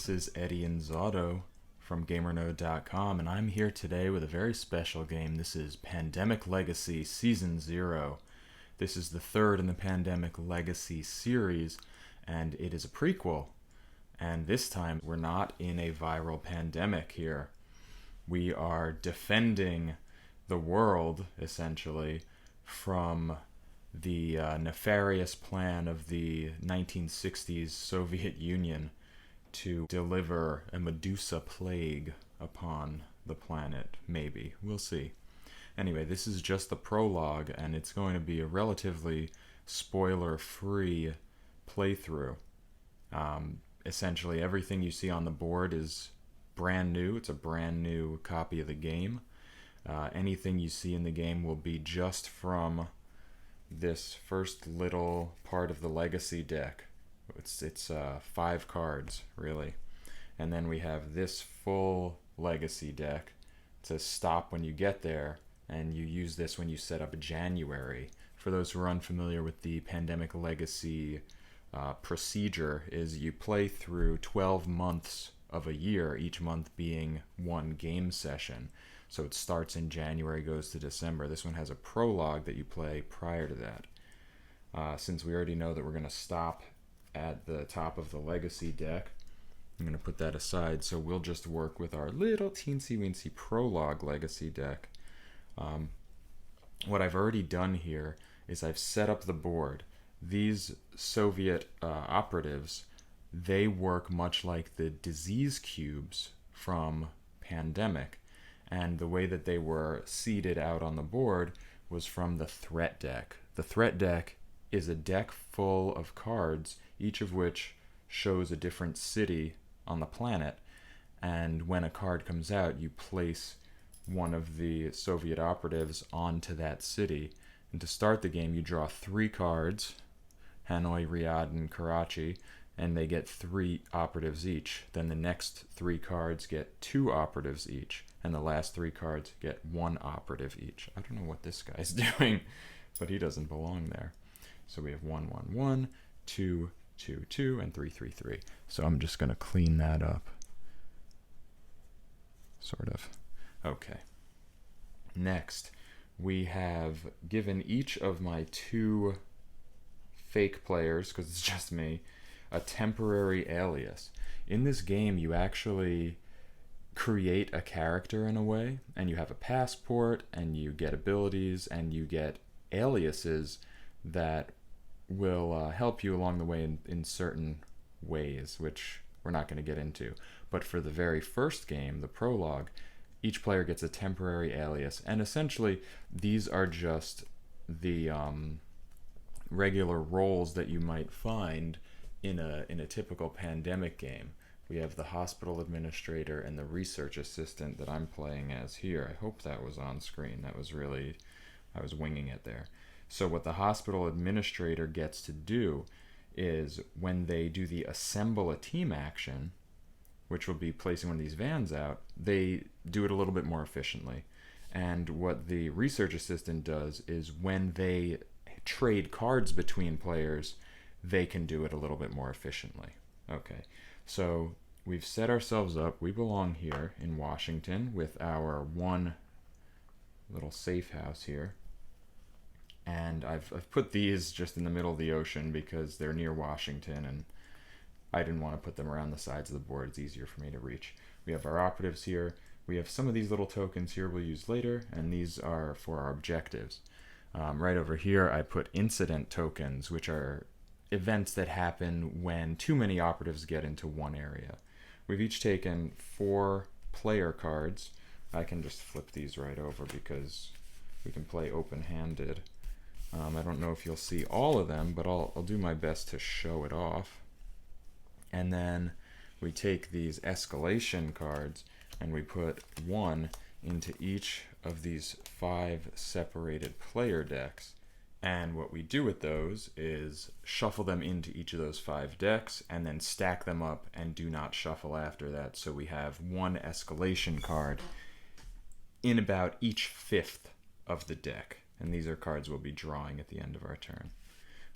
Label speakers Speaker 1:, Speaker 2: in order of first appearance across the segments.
Speaker 1: This is Eddie Inzauto from GamerNode.com, and I'm here today with a very special game. This is Pandemic Legacy Season 0. This is the third in the Pandemic Legacy series, and it is a prequel. And this time, we're not in a viral pandemic here. We are defending the world, essentially, from the nefarious plan of the 1960s Soviet Union to deliver a Medusa plague upon the planet, maybe. We'll see. Anyway, this is just the prologue, and it's going to be a relatively spoiler-free playthrough. Essentially, everything you see on the board is brand new. It's a brand new copy of the game. Anything you see in the game will be just from this first little part of the legacy deck. It's 5 cards, really. And then we have this full legacy deck to stop when you get there, and you use this when you set up January. For those who are unfamiliar with the Pandemic Legacy procedure, is you play through 12 months of a year, each month being one game session. So it starts in January, goes to December. This one has a prologue that you play prior to that. Since we already know that we're going to stop at the top of the legacy deck, I'm going to put that aside, so we'll just work with our little teensy-weensy prologue legacy deck. What I've already done here is I've set up the board. These Soviet operatives, they work much like the disease cubes from Pandemic, and the way that they were seeded out on the board was from the threat deck. The threat deck is a deck full of cards, each of which shows a different city on the planet, and when a card comes out, you place one of the Soviet operatives onto that city. And to start the game, you draw 3 cards, Hanoi, Riyadh, and Karachi, and they get 3 operatives each. Then the next 3 cards get 2 operatives each, and the last 3 cards get 1 operative each. I don't know what this guy's doing, but he doesn't belong there. So we have 1, 1, 1, 2, 2, 2, and 3, 3, 3. So I'm just going to clean that up. Sort of. Okay. Next, we have given each of my 2 fake players, because it's just me, a temporary alias. In this game, you actually create a character in a way, and you have a passport, and you get abilities, and you get aliases that will help you along the way in certain ways, which we're not going to get into. But for the very first game, the prologue, each player gets a temporary alias, and essentially these are just the regular roles that you might find in a typical Pandemic game. We have the hospital administrator and the research assistant that I'm playing as here. I hope that was on screen. That was really, I was winging it there. So what the hospital administrator gets to do is when they do the assemble a team action, which will be placing one of these vans out, they do it a little bit more efficiently. And what the research assistant does is when they trade cards between players, they can do it a little bit more efficiently. Okay, so we've set ourselves up. We belong here in Washington with our one little safe house here. And I've put these just in the middle of the ocean because they're near Washington, and I didn't want to put them around the sides of the board. It's easier for me to reach. We have our operatives here. We have some of these little tokens here we'll use later, and these are for our objectives. Right over here, I put incident tokens, which are events that happen when too many operatives get into one area. We've each taken 4 player cards. I can just flip these right over because we can play open-handed. I don't know if you'll see all of them, but I'll do my best to show it off. And then we take these escalation cards and we put 1 into each of these 5 separated player decks. And what we do with those is shuffle them into each of those 5 decks and then stack them up and do not shuffle after that. So we have 1 escalation card in about each 5th of the deck. And these are cards we'll be drawing at the end of our turn.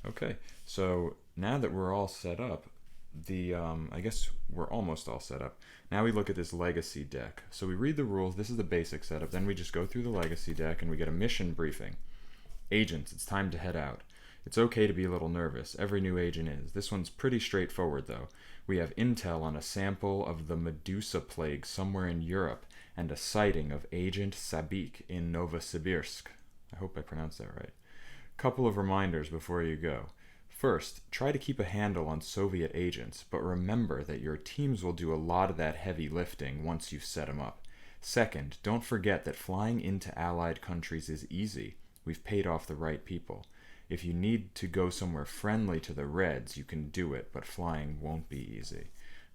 Speaker 1: Okay, so now that we're all set up, I guess we're almost all set up. Now we look at this legacy deck. So we read the rules. This is the basic setup. Then we just go through the legacy deck and we get a mission briefing. Agents, it's time to head out. It's okay to be a little nervous. Every new agent is. This one's pretty straightforward, though. We have intel on a sample of the Medusa plague somewhere in Europe and a sighting of Agent Sabik in Novosibirsk. I hope I pronounced that right. Couple of reminders before you go. First, try to keep a handle on Soviet agents, but remember that your teams will do a lot of that heavy lifting once you've set them up. Second, don't forget that flying into allied countries is easy. We've paid off the right people. If you need to go somewhere friendly to the Reds, you can do it, but flying won't be easy.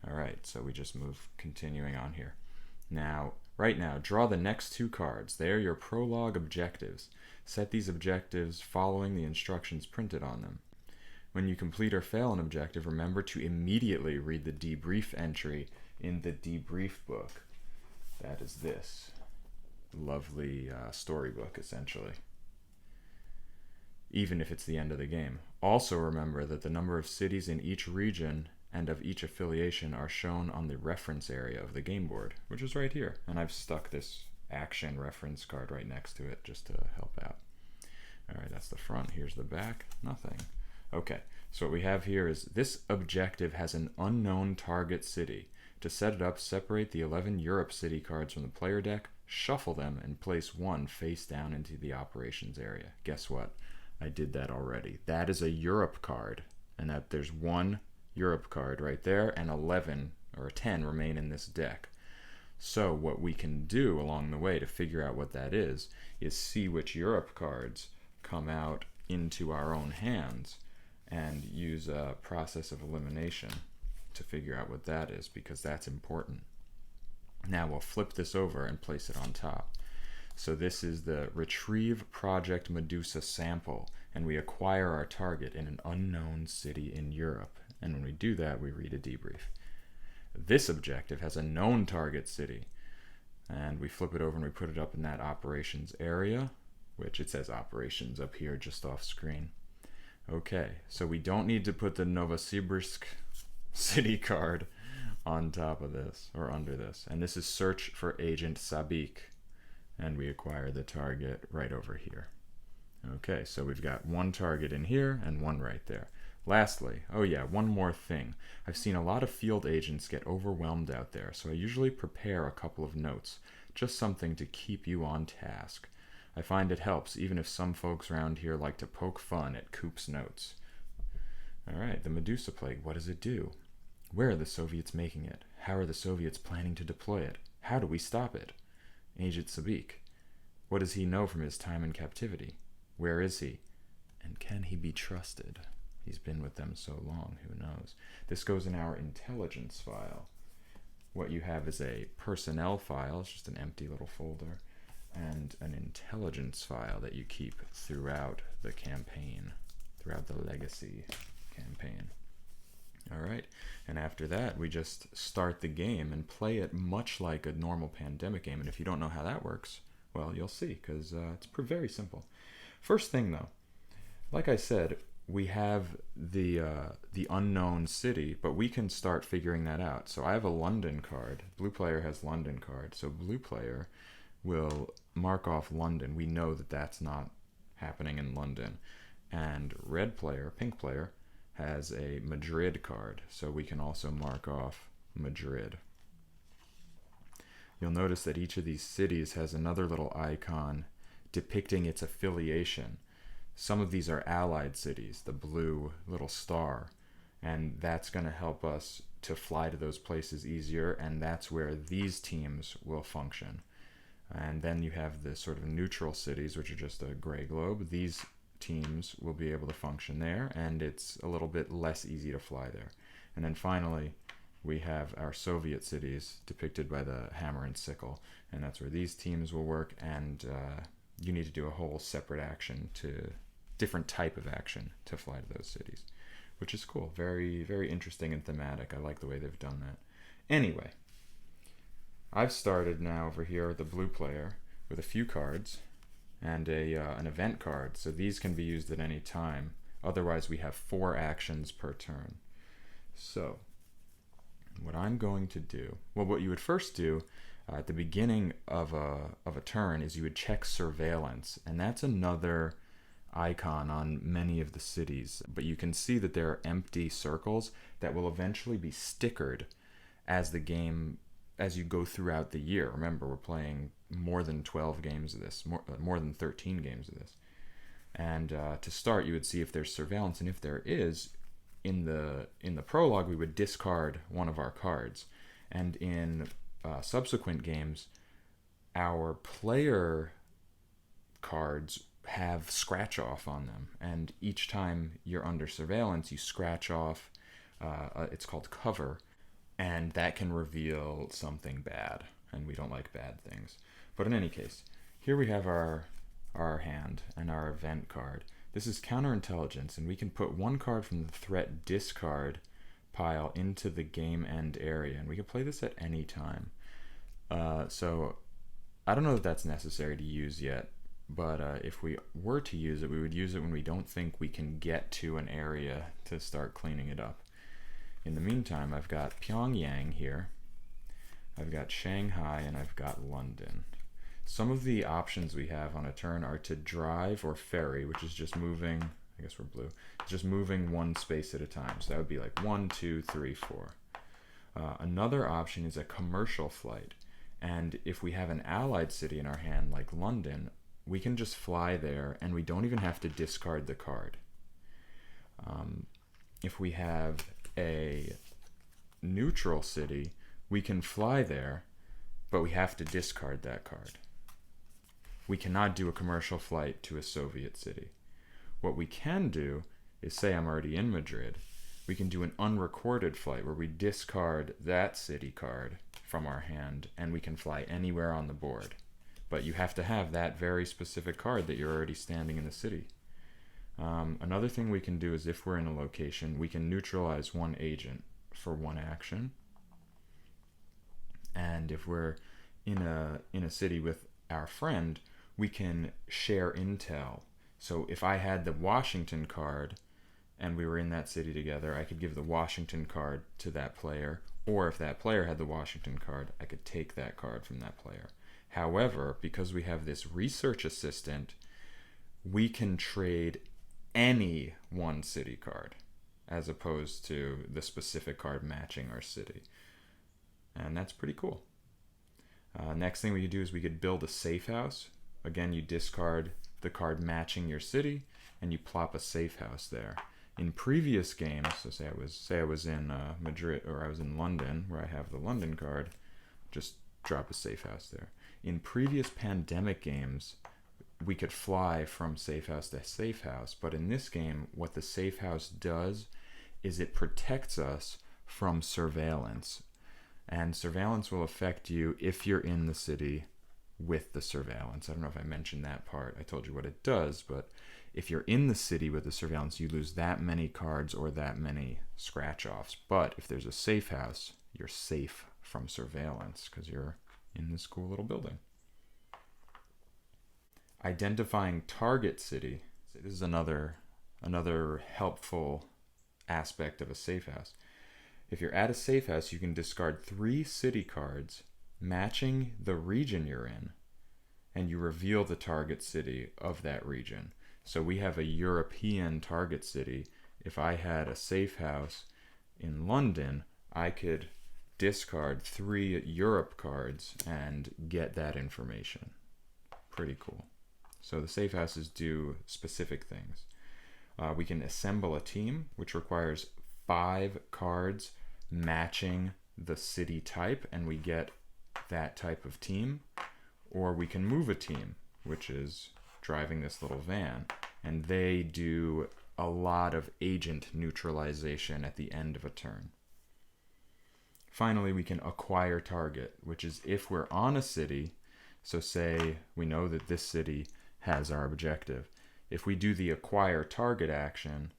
Speaker 1: Alright, so we just move continuing on here. Now, right now, draw the next 2 cards. They are your prologue objectives. Set these objectives following the instructions printed on them. When you complete or fail an objective, remember to immediately read the debrief entry in the debrief book. That is this lovely storybook, essentially. Even if it's the end of the game. Also remember that the number of cities in each region and of each affiliation are shown on the reference area of the game board, which is right here. And I've stuck this action reference card right next to it just to help out. Alright, that's the front. Here's the back. Nothing. Okay, so what we have here is this objective has an unknown target city. To set it up, separate the 11 Europe city cards from the player deck, shuffle them, and place one face down into the operations area. Guess what? I did that already. That is a Europe card, and that there's one Europe card right there, and 11 or 10 remain in this deck. So what we can do along the way to figure out what that is see which Europe cards come out into our own hands and use a process of elimination to figure out what that is, because that's important. Now we'll flip this over and place it on top. So this is the Retrieve Project Medusa sample, and we acquire our target in an unknown city in Europe. And when we do that, we read a debrief. This objective has a known target city, and we flip it over and we put it up in that operations area, which it says operations up here just off screen. Okay, so we don't need to put the Novosibirsk city card on top of this, or under this. And this is search for Agent Sabik, and we acquire the target right over here. Okay, so we've got one target in here and one right there. Lastly, oh yeah, one more thing. I've seen a lot of field agents get overwhelmed out there, so I usually prepare a couple of notes, just something to keep you on task. I find it helps, even if some folks around here like to poke fun at Coop's notes. Alright, the Medusa Plague, what does it do? Where are the Soviets making it? How are the Soviets planning to deploy it? How do we stop it? Agent Sabik. What does he know from his time in captivity? Where is he? And can he be trusted? He's been with them so long, who knows? This goes in our intelligence file. What you have is a personnel file, it's just an empty little folder, and an intelligence file that you keep throughout the campaign, throughout the legacy campaign. Alright, and after that we just start the game and play it much like a normal pandemic game. And if you don't know how that works, well, you'll see, because it's very simple. First thing though, like I said, we have the unknown city, but we can start figuring that out. So I have a London card. Blue player has London card. So blue player will mark off London. We know that that's not happening in London. And red player, pink player, has a Madrid card. So we can also mark off Madrid. You'll notice that each of these cities has another little icon depicting its affiliation. Some of these are allied cities, the blue little star, and that's going to help us to fly to those places easier, and that's where these teams will function. And then you have the sort of neutral cities, which are just a gray globe. These teams will be able to function there, and it's a little bit less easy to fly there. And then finally, we have our Soviet cities depicted by the hammer and sickle, and that's where these teams will work, and you need to do a whole separate action to different type of action to fly to those cities, which is cool. Very, very interesting and thematic. I like the way they've done that. Anyway, I've started now over here with the blue player with a few cards and an event card, so these can be used at any time. Otherwise, we have 4 actions per turn. So What I'm going to do, well, what you would first do at the beginning of a turn is you would check surveillance, and that's another icon on many of the cities. But you can see that there are empty circles that will eventually be stickered as you go throughout the year. Remember, we're playing more than 12 games of this, more than 13 games of this. And to start, you would see if there's surveillance, and if there is, in the prologue, we would discard one of our cards. And in subsequent games, our player cards have scratch off on them, and each time you're under surveillance, you scratch off. It's called cover, and that can reveal something bad, and we don't like bad things. But in any case, here we have our hand and our event card. This is counterintelligence, and we can put one card from the threat discard pile into the game end area, and we can play this at any time. So I don't know if that's necessary to use yet, but if we were to use it, we would use it when we don't think we can get to an area to start cleaning it up. In the meantime, I've got Pyongyang here, I've got Shanghai, and I've got London. Some of the options we have on a turn are to drive or ferry, which is just moving, I guess we're blue, just moving one space at a time. So that would be like 1, 2, 3, 4. Another option is a commercial flight. And if we have an allied city in our hand, like London, we can just fly there, and we don't even have to discard the card. If we have a neutral city, we can fly there, but we have to discard that card. We cannot do a commercial flight to a Soviet city. What we can do is, say I'm already in Madrid, we can do an unrecorded flight where we discard that city card from our hand, and we can fly anywhere on the board. But you have to have that very specific card that you're already standing in the city. Another thing we can do is, if we're in a location, we can neutralize one agent for one action. And if we're in a city with our friend, we can share intel. So if I had the Washington card and we were in that city together, I could give the Washington card to that player, or if that player had the Washington card, I could take that card from that player. However, because we have this research assistant, we can trade any one city card as opposed to the specific card matching our city. And that's pretty cool. Next thing we could do is we could build a safe house. Again, you discard the card matching your city, and you plop a safe house there. In previous games, so say I was in Madrid, or I was in London, where I have the London card, just drop a safe house there. In previous pandemic games, we could fly from safe house to safe house, but in this game, what the safe house does is it protects us from surveillance. And surveillance will affect you if you're in the city with the surveillance. I don't know if I mentioned that part. I told you what it does, but if you're in the city with the surveillance, you lose that many cards or that many scratch-offs. But if there's a safe house, you're safe from surveillance because you're in this cool little building. Identifying target city. This is another helpful aspect of a safe house. If you're at a safe house, you can discard 3 city cards matching the region you're in, and you reveal the target city of that region. So we have a European target city. If I had a safe house in London, I could discard 3 Europe cards and get that information. Pretty cool. So the safe houses do specific things. We can assemble a team, which requires 5 cards matching the city type, and we get that type of team. Or we can move a team, which is driving this little van, and they do a lot of agent neutralization at the end of a turn. Finally, we can acquire target, which is if we're on a city, so say we know that this city has our objective. If we do the acquire target action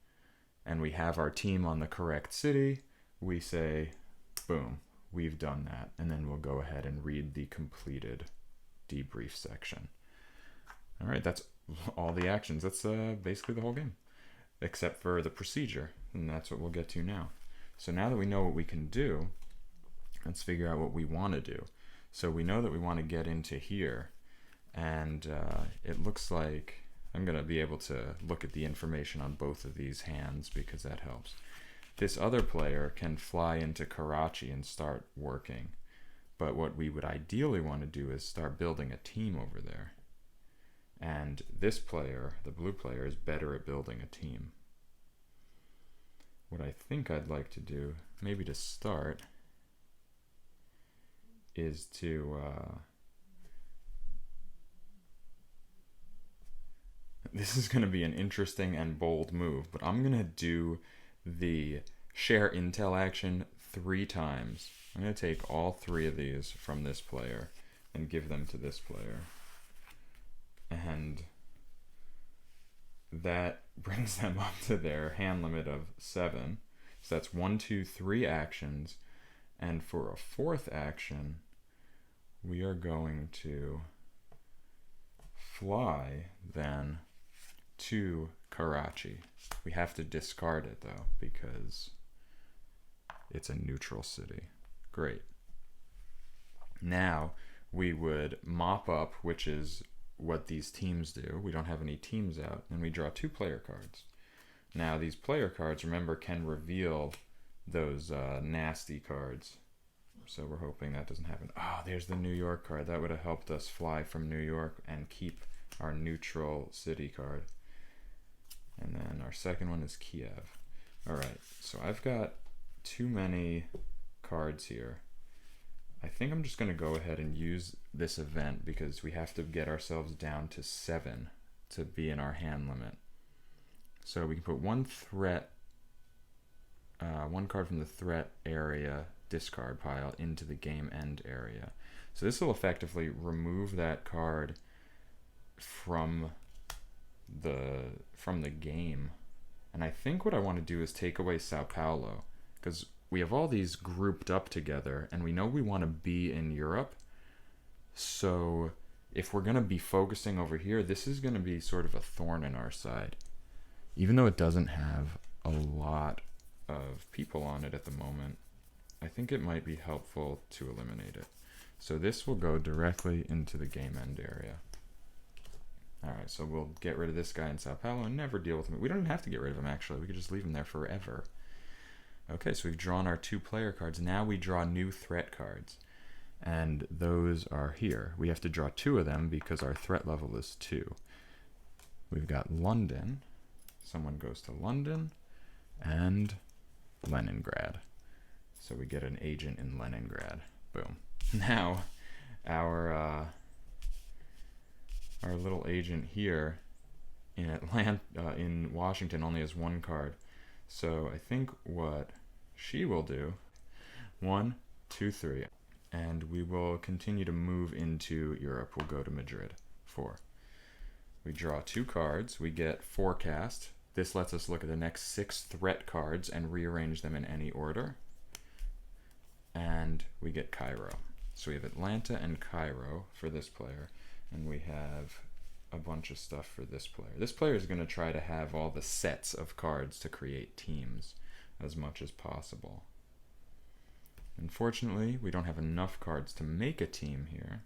Speaker 1: and we have our team on the correct city, we say, boom, we've done that. And then we'll go ahead and read the completed debrief section. All right, that's all the actions. That's basically the whole game, except for the procedure. And that's what we'll get to now. So now that we know what we can do, let's figure out what we want to do. So we know that we want to get into here, and it looks like I'm going to be able to look at the information on both of these hands because that helps. This other player can fly into Karachi and start working, but what we would ideally want to do is start building a team over there. And this player, the blue player, is better at building a team. What I think I'd like to do, maybe to start, is to this is going to be an interesting and bold move, but I'm going to do the share intel action 3 times. I'm going to take all 3 of these from this player and give them to this player. And that brings them up to their hand limit of 7. So that's 1, 2, 3 actions. And for a 4th action, we are going to fly then to Karachi. We have to discard it though because it's a neutral city. Great. Now we would mop up, which is what these teams do. We don't have any teams out, and we draw 2 player cards. Now these player cards, remember, can reveal those nasty cards. So we're hoping that doesn't happen. Oh, there's the New York card. That would have helped us fly from New York and keep our neutral city card. And then our second one is Kiev. All right, so I've got too many cards here. I think I'm just going to go ahead and use this event because we have to get ourselves down to 7 to be in our hand limit. So we can put 1 threat, 1 card from the threat area discard pile into the game end area. So this will effectively remove that card from the game. And I think what I want to do is take away Sao Paulo, because we have all these grouped up together and we know we want to be in Europe. So if we're going to be focusing over here, this is going to be sort of a thorn in our side. Even though it doesn't have a lot of people on it at the moment, I think it might be helpful to eliminate it. So this will go directly into the game end area. Alright, so we'll get rid of this guy in Sao Paulo and never deal with him. We don't even have to get rid of him, actually. We could just leave him there forever. Okay, so we've drawn our 2 player cards. Now we draw new threat cards. And those are here. We have to draw 2 of them because our threat level is 2. We've got London. Someone goes to London. And Leningrad. So we get an agent in Leningrad. Boom. Now, our little agent here in Washington only has 1 card. So I think what she will do, 1, 2, 3, and we will continue to move into Europe. We'll go to Madrid. 4. We draw 2 cards. We get Forecast. This lets us look at the next 6 threat cards and rearrange them in any order. And we get Cairo. So we have Atlanta and Cairo for this player. And we have a bunch of stuff for this player. This player is going to try to have all the sets of cards to create teams as much as possible. Unfortunately, we don't have enough cards to make a team here.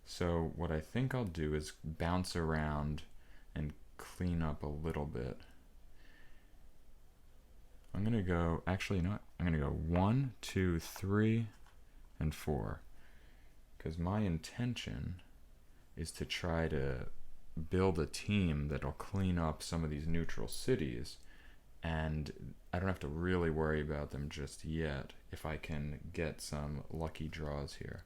Speaker 1: So what I think I'll do is bounce around and clean up a little bit. I'm going to go, actually, you know what? I'm going to go 1, 2, 3, and 4. Because my intention is to try to build a team that'll clean up some of these neutral cities, and I don't have to really worry about them just yet if I can get some lucky draws here.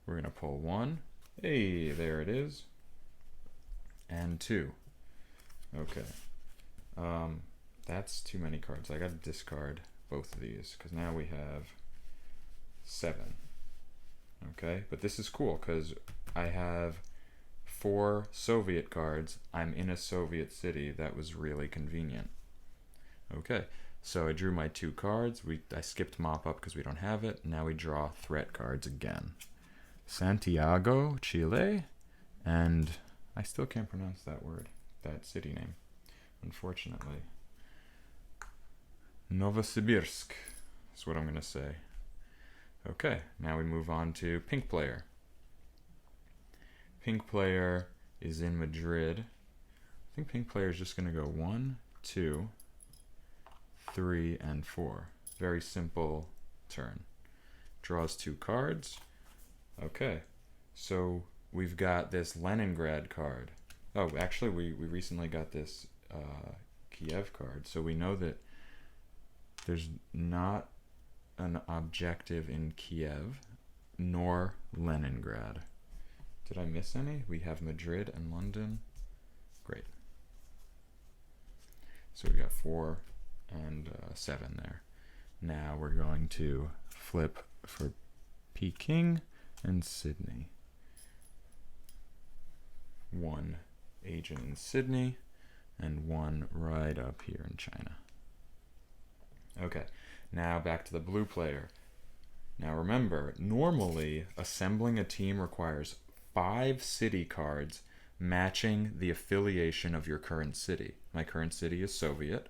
Speaker 1: We're going to pull 1. Hey, there it is. And 2. Okay. That's too many cards. I got to discard both of these because now we have 7. Okay, but this is cool because I have 4 Soviet cards. I'm in a Soviet city. That was really convenient. Okay, so I drew my 2 cards. I skipped mop up because we don't have it. Now we draw threat cards again. Santiago, Chile, and I still can't pronounce that word, that city name, unfortunately. Novosibirsk is what I'm going to say. Okay, now we move on to pink player. Pink player is in Madrid. I think pink player is just going to go 1, 2, 3, and 4. Very simple turn. Draws 2 cards. Okay, so we've got this Leningrad card. Oh, actually, we recently got this Kiev card, so we know that there's not an objective in Kiev, nor Leningrad. Did I miss any? We have Madrid and London. Great. So we got 4 and 7 there. Now we're going to flip for Peking and Sydney. 1 agent in Sydney and 1 right up here in China. Okay, now back to the blue player. Now remember, normally assembling a team requires 5 city cards matching the affiliation of your current city. My current city is Soviet.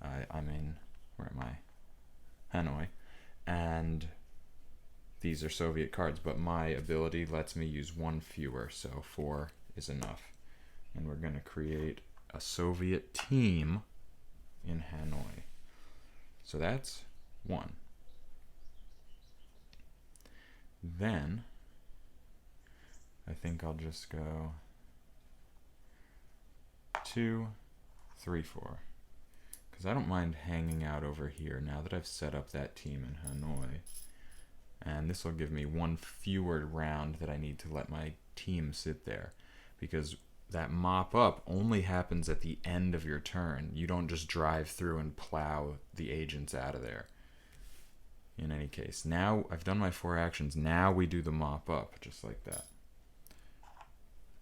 Speaker 1: I'm in, where am I? Hanoi. And these are Soviet cards, but my ability lets me use 1 fewer, so 4 is enough. And we're going to create a Soviet team in Hanoi. So that's 1. Then I think I'll just go 2, 3, 4. Because I don't mind hanging out over here now that I've set up that team in Hanoi. And this will give me 1 fewer round that I need to let my team sit there. Because that mop up only happens at the end of your turn. You don't just drive through and plow the agents out of there. In any case, now I've done my 4 actions. Now we do the mop up, just like that.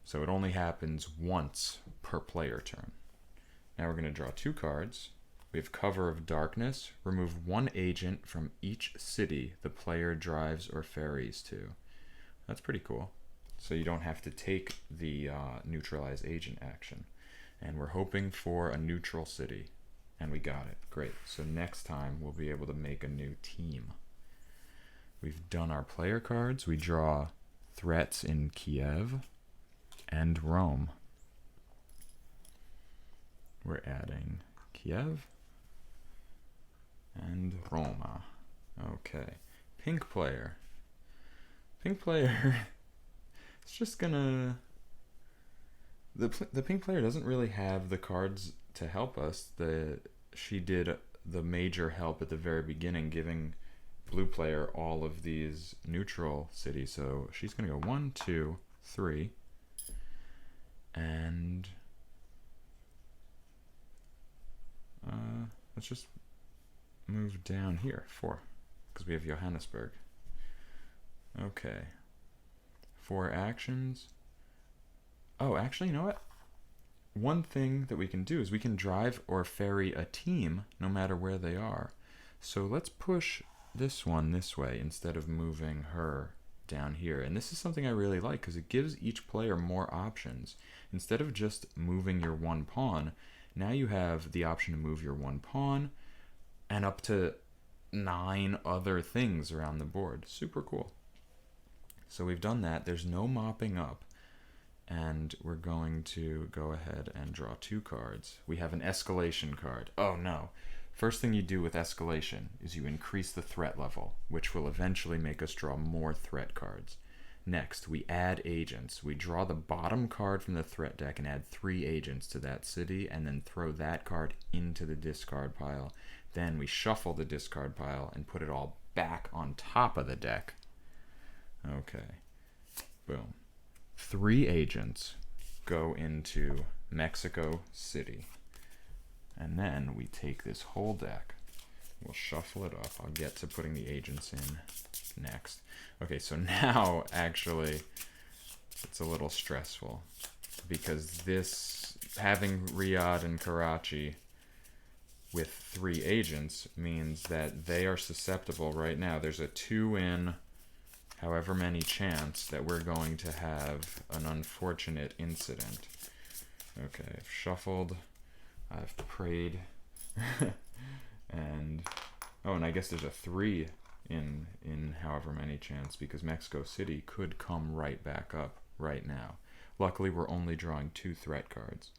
Speaker 1: So it only happens once per player turn. Now we're going to draw 2 cards. We have Cover of Darkness. Remove 1 agent from each city the player drives or ferries to. That's pretty cool. So you don't have to take the neutralize agent action. And we're hoping for a neutral city. And we got it. Great. So next time we'll be able to make a new team. We've done our player cards. We draw threats in Kiev and Rome. We're adding Kiev and Roma. Okay. Pink player. Pink player it's just gonna... The pink player doesn't really have the cards to help us. She did the major help at the very beginning, giving blue player all of these neutral cities. So she's gonna go 1, 2, 3, and let's just move down here, 4, because we have Johannesburg. Okay. 4 actions. Oh, actually, you know what? One thing that we can do is we can drive or ferry a team no matter where they are. So let's push this one this way instead of moving her down here. And this is something I really like because it gives each player more options. Instead of just moving your 1 pawn, now you have the option to move your 1 pawn and up to 9 other things around the board. Super cool. So we've done that. There's no mopping up. And we're going to go ahead and draw 2 cards. We have an escalation card. Oh no. First thing you do with escalation is you increase the threat level, which will eventually make us draw more threat cards. Next, we add agents. We draw the bottom card from the threat deck and add 3 agents to that city, and then throw that card into the discard pile. Then we shuffle the discard pile and put it all back on top of the deck. Okay. Boom. 3 agents go into Mexico City. And then we take this whole deck. We'll shuffle it up. I'll get to putting the agents in next. Okay, so now actually it's a little stressful because this, having Riyadh and Karachi with 3 agents means that they are susceptible right now. There's a 2 in however many chance that we're going to have an unfortunate incident. Okay, I've shuffled, I've prayed, and I guess there's a 3 in however many chance, because Mexico City could come right back up right now. Luckily, we're only drawing 2 threat cards.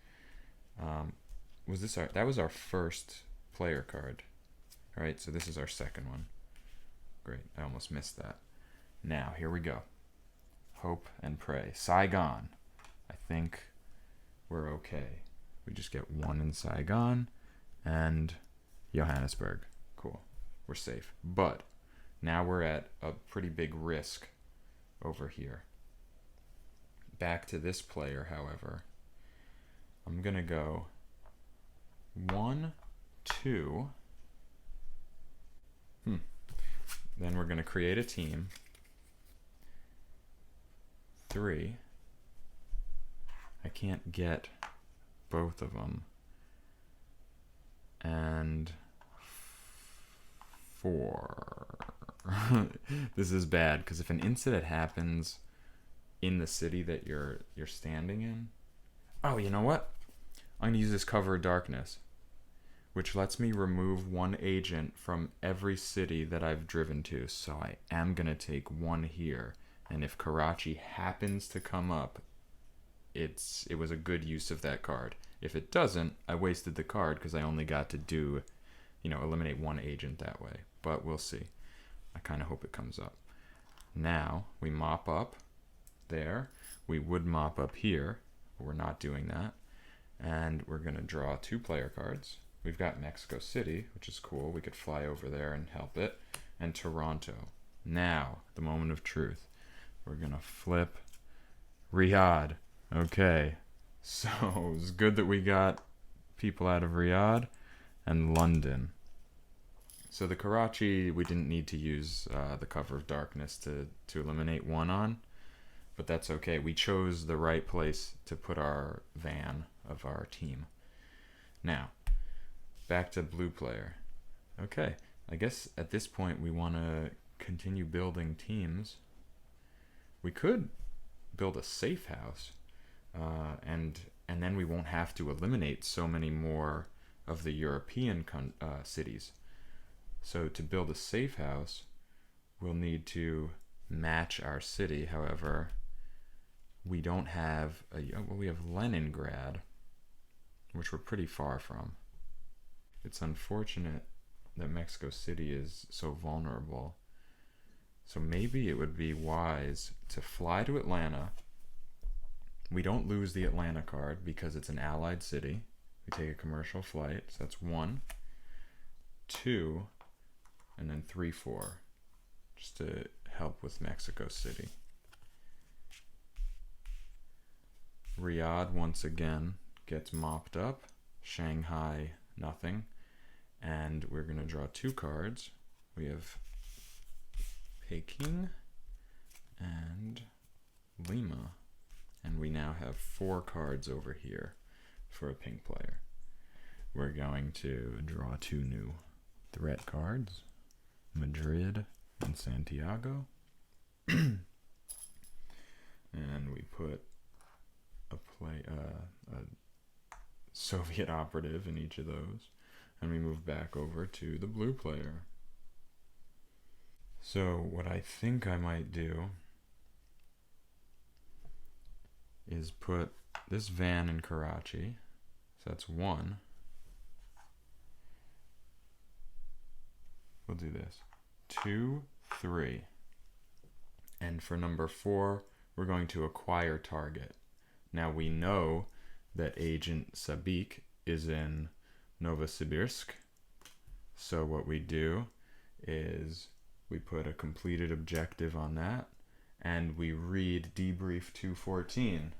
Speaker 1: That was our first player card, right? So this is our second one. Great, I almost missed that. Now, here we go. Hope and pray. Saigon. I think we're okay. We just get 1 in Saigon and Johannesburg. Cool. We're safe. But now we're at a pretty big risk over here. Back to this player, however. I'm going to go 1, 2. Then we're going to create a team. 3. I can't get both of them. And 4. This is bad, because if an incident happens in the city that you're standing in... Oh, you know what? I'm going to use this cover of darkness, which lets me remove 1 agent from every city that I've driven to. So I am going to take 1 here. And if Karachi happens to come up, it was a good use of that card. If it doesn't, I wasted the card because I only got to do, eliminate 1 agent that way. But we'll see. I kind of hope it comes up. Now, we mop up there. We would mop up here, but we're not doing that. And we're going to draw 2 player cards. We've got Mexico City, which is cool. We could fly over there and help it. And Toronto. Now, the moment of truth. We're going to flip Riyadh. Okay. So, it's good that we got people out of Riyadh and London. So the Karachi, we didn't need to use the cover of darkness to eliminate 1 on. But that's okay. We chose the right place to put our van of our team. Now, back to blue player. Okay, I guess at this point we want to continue building teams. We could build a safe house, and then we won't have to eliminate so many more of the European cities. So to build a safe house, we'll need to match our city. However, we don't have we have Leningrad, which we're pretty far from. It's unfortunate that Mexico City is so vulnerable. So maybe it would be wise to fly to Atlanta. We don't lose the Atlanta card because it's an allied city. We take a commercial flight, so that's 1, 2, and then 3, 4, just to help with Mexico City. Riyadh once again gets mopped up. Shanghai, nothing. And we're going to draw 2 cards. We have Peking and Lima. And we now have 4 cards over here for a pink player. We're going to draw 2 new threat cards. Madrid and Santiago. And we put a Soviet operative in each of those. And we move back over to the blue player. So what I think I might do is put this van in Karachi. So that's 1. We'll do this. 2, 3. And for number 4, we're going to acquire target. Now we know that Agent Sabik is in Novosibirsk. So what we do is we put a completed objective on that, and we read debrief 214.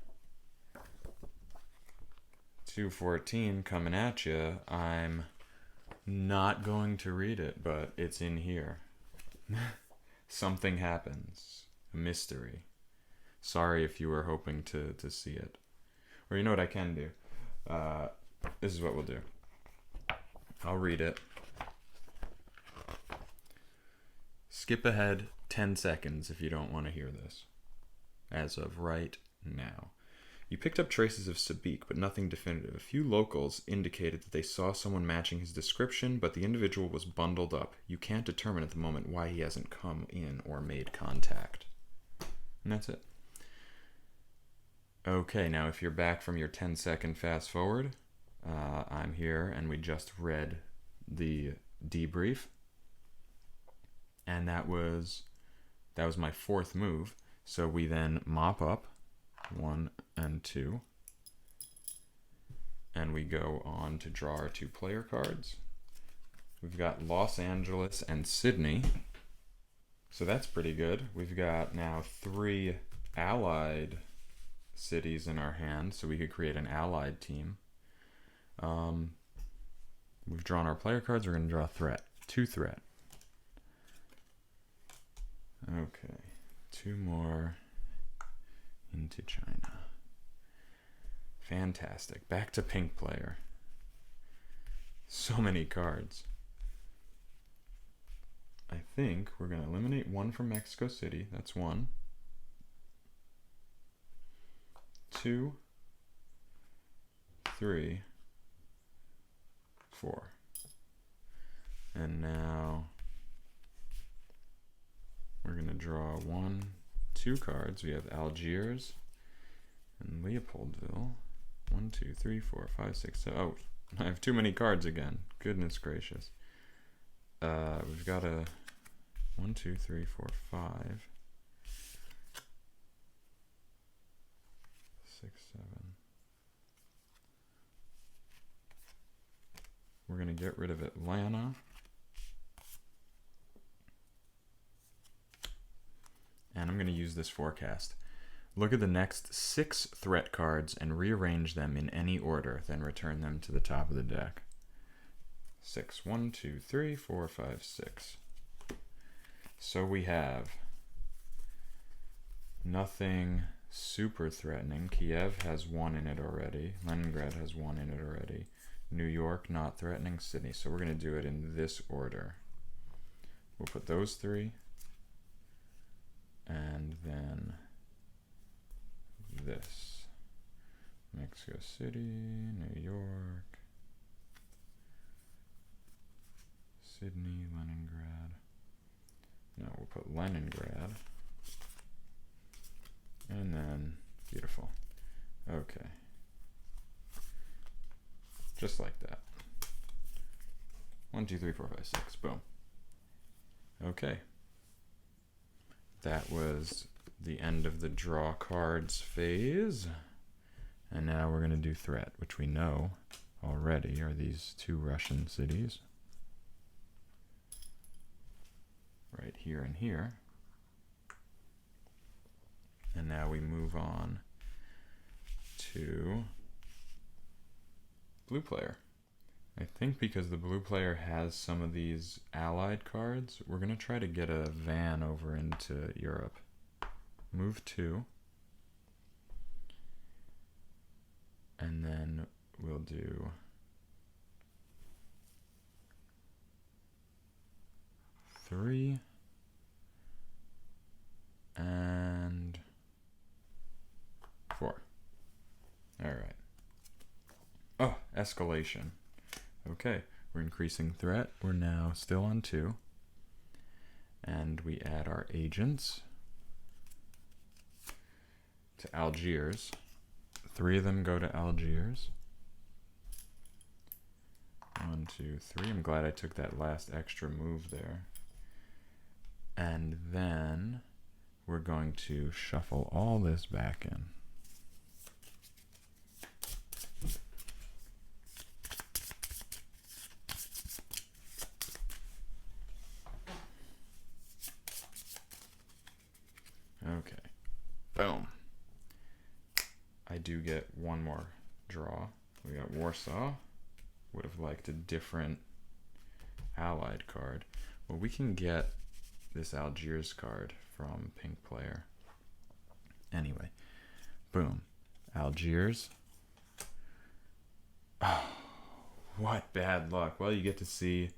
Speaker 1: 214 coming at you. I'm not going to read it, but it's in here. Something happens. A mystery. Sorry if you were hoping to see it. Or you know what I can do? This is what we'll do. I'll read it. Skip ahead 10 seconds if you don't want to hear this. As of right now. You picked up traces of Sabik, but nothing definitive. A few locals indicated that they saw someone matching his description, but the individual was bundled up. You can't determine at the moment why he hasn't come in or made contact. And that's it. Okay, now if you're back from your 10-second fast forward, I'm here, and we just read the debrief. And that was my fourth move. So we then mop up 1 and 2. And we go on to draw our 2 player cards. We've got Los Angeles and Sydney. So that's pretty good. We've got now 3 allied cities in our hand, so we could create an allied team. We've drawn our player cards. We're going to draw threat. 2 threat. Okay, 2 more into China. Fantastic. Back to pink player. So many cards. I think we're going to eliminate 1 from Mexico City. That's 1. 2, 3, 4. And now we're going to draw 2 cards. We have Algiers and Leopoldville. 1, 2, 3, 4, 5, 6, 7. Oh, I have too many cards again. Goodness gracious. We've got a 1, 2, 3, 4, 5, 6, 7. We're going to get rid of Atlanta. And I'm going to use this forecast. Look at the next 6 threat cards and rearrange them in any order, then return them to the top of the deck. 6. 1, 2, 3, 4, 5, 6. So we have nothing super threatening. Kiev has 1 in it already. Leningrad has 1 in it already. New York, not threatening. Sydney. So we're going to do it in this order. We'll put those 3. And then this. Mexico City, New York, Sydney, Leningrad. No, we'll put Leningrad. And then, beautiful. Okay. Just like that. 1, 2, 3, 4, 5, 6. Boom. Okay. That was the end of the draw cards phase. And now we're going to do threat, which we know already are these 2 Russian cities. Right here and here. And now we move on to blue player. I think because the blue player has some of these allied cards, we're going to try to get a van over into Europe. Move 2. And then we'll do 3 and 4. All right. Oh, escalation. Okay, we're increasing threat. We're now still on 2. And we add our agents to Algiers. 3 of them go to Algiers. 1, 2, 3. I'm glad I took that last extra move there. And then we're going to shuffle all this back in. Okay. Boom. I do get 1 more draw. We got Warsaw. Would have liked a different allied card. Well, we can get this Algiers card from pink player. Anyway, boom. Algiers. Oh, what bad luck. Well, you get to see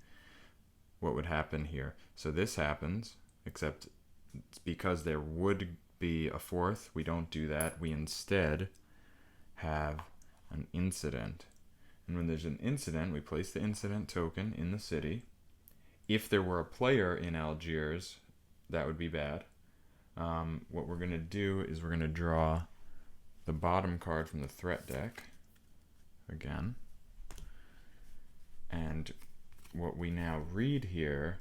Speaker 1: what would happen here. So this happens, except it's because there would be a 4th. We don't do that. We instead have an incident. And when there's an incident, we place the incident token in the city. If there were a player in Algiers, that would be bad. What we're going to do is we're going to draw the bottom card from the threat deck again. And what we now read here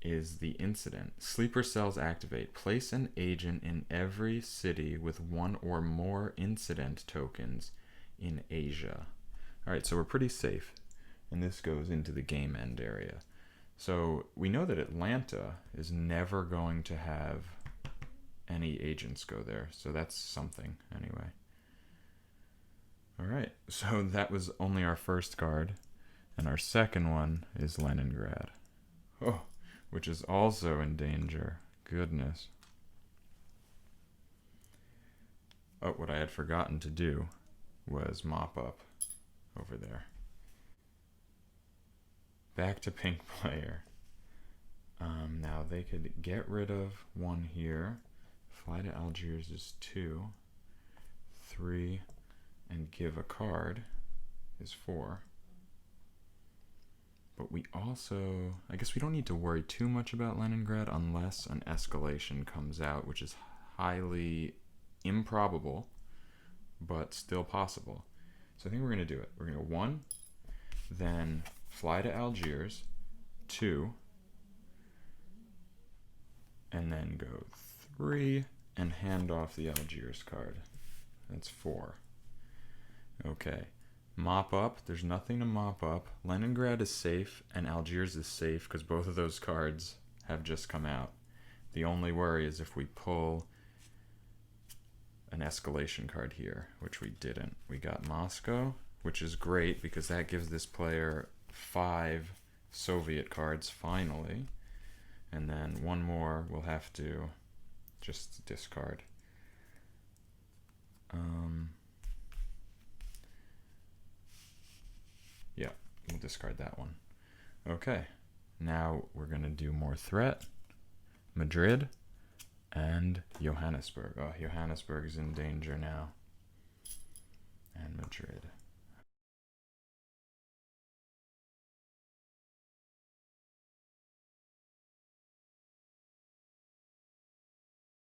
Speaker 1: is the incident. Sleeper cells activate. Place an agent in every city with one or more incident tokens in Asia. All right, so we're pretty safe. And this goes into the game end area. So we know that Atlanta is never going to have any agents go there. So that's something anyway. All right, so that was only our first card. And our second one is Leningrad. Oh, which is also in danger. Goodness. Oh, what I had forgotten to do was mop up over there. Back to pink player. Now they could get rid of one here. Fly to Algiers is 2. 3, and give a card is 4. But we also, I guess we don't need to worry too much about Leningrad unless an escalation comes out, which is highly improbable, but still possible. So I think we're going to do it. We're going to 1, then fly to Algiers, 2, and then go 3, and hand off the Algiers card. That's 4. Okay. Mop up. There's nothing to mop up. Leningrad is safe, and Algiers is safe because both of those cards have just come out. The only worry is if we pull an escalation card here, which we didn't. We got Moscow, which is great because that gives this player 5 Soviet cards finally. And then one more we'll have to just discard. Yeah, we'll discard that one. Okay, now we're going to do more threat. Madrid and Johannesburg. Oh, Johannesburg is in danger now. And Madrid.